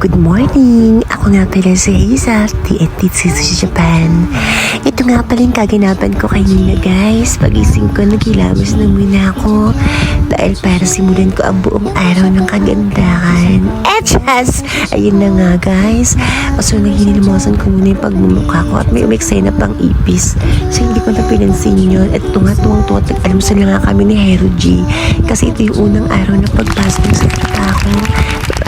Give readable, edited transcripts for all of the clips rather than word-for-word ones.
Good morning! Ako nga pala si Hazel, TNT sa Japan. Ito nga pala yung kaganapan ko kanina guys. Pagising ko, nagkilamos na muna ako. Dahil para simulan ko ang buong araw ng kagandahan. Yes! Ayun na nga guys. So naghinilmosan ko muna yung pagmumukha ko at may umiksay na pang ipis. So hindi ko na pinansin yun. At tuwang-tuwa, alam sa lang nga kami ni Hero G. Kasi ito yung unang araw na pagpasok sa trabaho.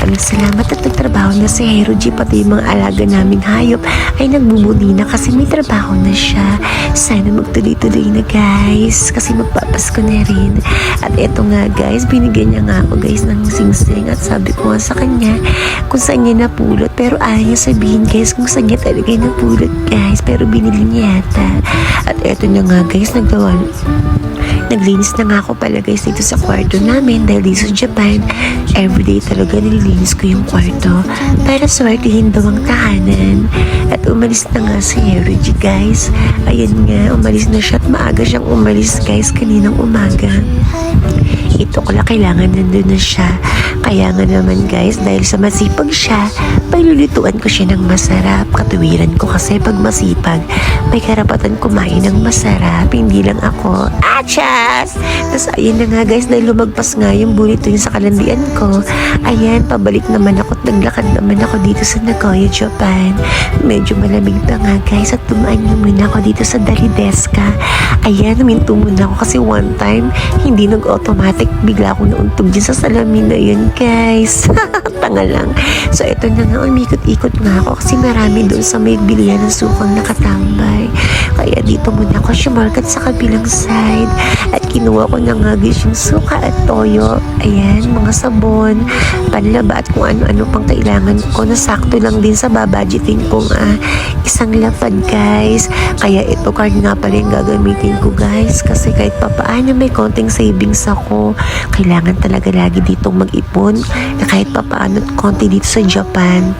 Maraming salamat at nagtrabaho na si Hero G, pati yung mga alaga naming hayop ay nagbubuli na kasi may trabaho na siya. Sana magtuloy-tuloy na guys kasi magpapasko na rin. At eto nga guys, binigyan niya nga ako guys ng sing-sing at sabi ko nga sa kanya kung saan niya napulot, pero ayaw niya sabihin guys kung saan niya talaga napulot guys, pero binili niya yata. At eto na nga guys, naglinis na nga ako pala guys dito sa kwarto namin dahil dito sa Japan, everyday talaga nililinis ko yung kwarto para swertihin daw ang tahanan. At umalis na nga si Hero G guys. Ayan nga, umalis na siya at maaga siyang umalis guys kaninang umaga. Ito ko lang kailangan nandun na siya. Kaya nga naman guys, dahil sa masipag siya, pailulutuan ko siya ng masarap. Katuwiran ko kasi pag masipag, may karapatan kumain ng masarap. Hindi lang ako. Achas! Tapos ayun na nga guys, dahil lumagpas nga yung bulito yung sa kalandian ko. Ayan, pabalik naman ako at naglakad naman ako dito sa Nagoya, Japan. Medyo malamig pa nga guys at tumaan muna ako dito sa Dalideska. Ayan, huminto muna ako kasi one time, hindi nag-automatic. Bigla akong nauntog dyan sa salamin na yun guys. Tanga lang. So ito na nga, umikot-ikot nga ako kasi marami doon sa may bilihan ng sukang nakatambay. Kaya dito muna ako sumarkat sa kabilang side at kinuha ko na nga guys yung suka at toyo. Ayan, mga sabon, panlaba at kung ano-ano pang kailangan ko na sakto lang din sa babudgeting kong isang lapad guys. Kaya ito card nga pala yung gagamitin ko guys kasi kahit papaano may konting savings ako. Kailangan talaga lagi ditong mag-ipon na kahit papaano konti dito sa Japan.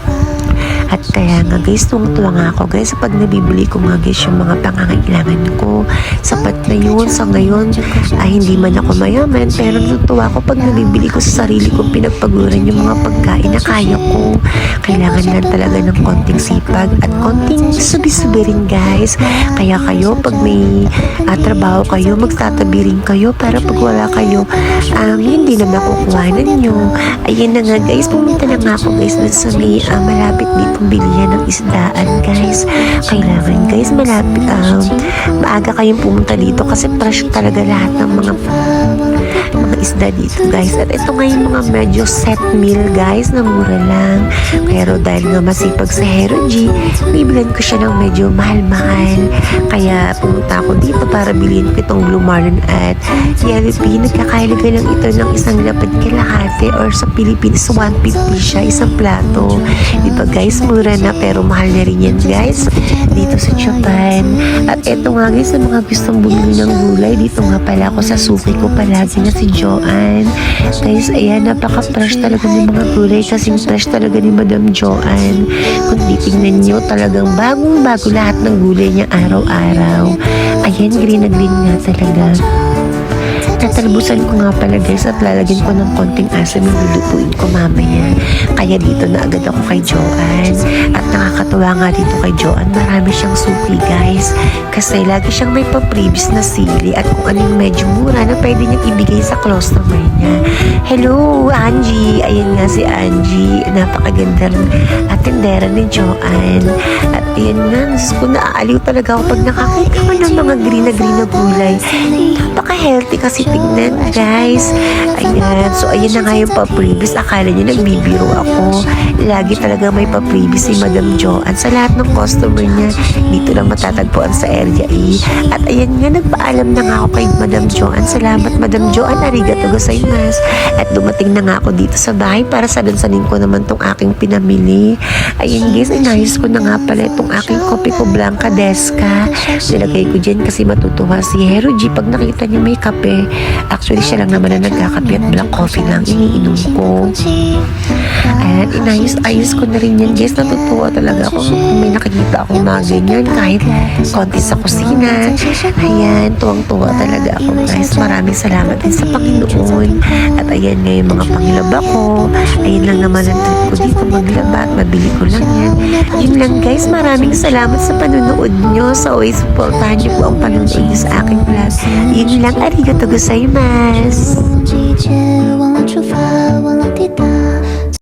At kaya nga guys, tuwang-tuwa nga ako guys pag nabibili ko nga guys yung mga pangangailangan ko. Sapat na yun sa ngayon. Hindi man ako mayaman pero natutuwa ako pag nabibili ko sa sarili ko pinagpaguran yung mga pagkain na kaya ko. Kailangan lang talaga ng konting sipag at konting subi-subi rin guys. Kaya kayo pag may trabaho kayo, magtatabi rin kayo para pag wala kayo, hindi na nakukuhanan nyo. Ayun na nga guys, pumunta na nga ako guys dun sa may malapit dito bilihan ng isdaan guys. Kailangan guys malapit maaga kayong pumunta dito kasi fresh talaga lahat ng mga isda dito guys. At ito nga yung mga medyo set meal guys na mura lang. Pero dahil nga masipag sa Hero G, bibilan ko siya ng medyo mahal-mahal. Kaya pumunta ako dito para bilhin ko itong Blue Marlin at Yellow Pea. Nagkakahalaga lang ito ng isang lapad kalahati or sa Pilipinas 150 siya isang plato. Diba guys, mura na pero mahal na rin yan guys dito sa Japan. At ito nga guys, sa mga gustong bumili ng gulay, dito nga pala ako sa suki ko palagi na si Joanne. Guys, ayan, napaka-fresh talaga ng mga gulay kasing fresh talaga ni Madam Joanne. Kung titingnan nyo, talagang bagong-bago lahat ng gulay niya araw-araw. Ayan, green na green nga talaga. Tatalbusan ko nga pala guys at lalagyan ko ng konting asin yung lulutuin ko mamaya. Kaya dito na agad ako kay Joanne. At nakakatuwa nga dito kay Joanne, marami siyang suki guys. Kasi lagi siyang may pa-previous na sili at kung ano yung medyo mura na pwede niyang ibigay sa customer niya. Hello, Angie! Ayan nga si Angie. Napakaganda rin atendera ni Joanne. At ayan nga, kung naaaliw talaga ako pag nakakita ko ng mga green na gulay. Napaka-healthy kasi tignan guys. Ayan, so ayan na nga yung pa-previous. Akala niyo nagbibiro ako. Lagi talaga may pa-previous si Madam Joanne sa lahat ng customer niya. Dito lang matatagpuan sa area E. At ayan nga, nagpaalam na nga ako kay Madam Joanne. Salamat Madam Joanne, arigato gozaimasu. At dumating na nga ako dito sa bahay para salansanin ko naman tong aking pinamili. Ayan guys, inayos ko na nga pala itong aking kopi ko Blanca Deska. Nilagay ko dyan kasi matutuwa si Hero G pag nakita niya may kape. Actually, siya lang naman na nagkakape at black coffee lang iniinom ko. At Ayan, inayos-ayos ko na rin yan guys. Natutuwa talaga ako kung may nakikita akong mga ganyan kahit konti sa kusina. Ayan, tuwang-tuwa talaga ako guys. Maraming salamat din sa Panginoon. At ayan nga yung mga panglaba ko. Ayan lang naman ang trip ko dito maglaba at mabili ko lang yan. Yun lang guys, maraming salamat sa panonood nyo. So always supportahan nyo po ang panonood nyo sa aking vlog. Yun lang, arigato gozaimasu. 季节，忘了出发，忘了抵达。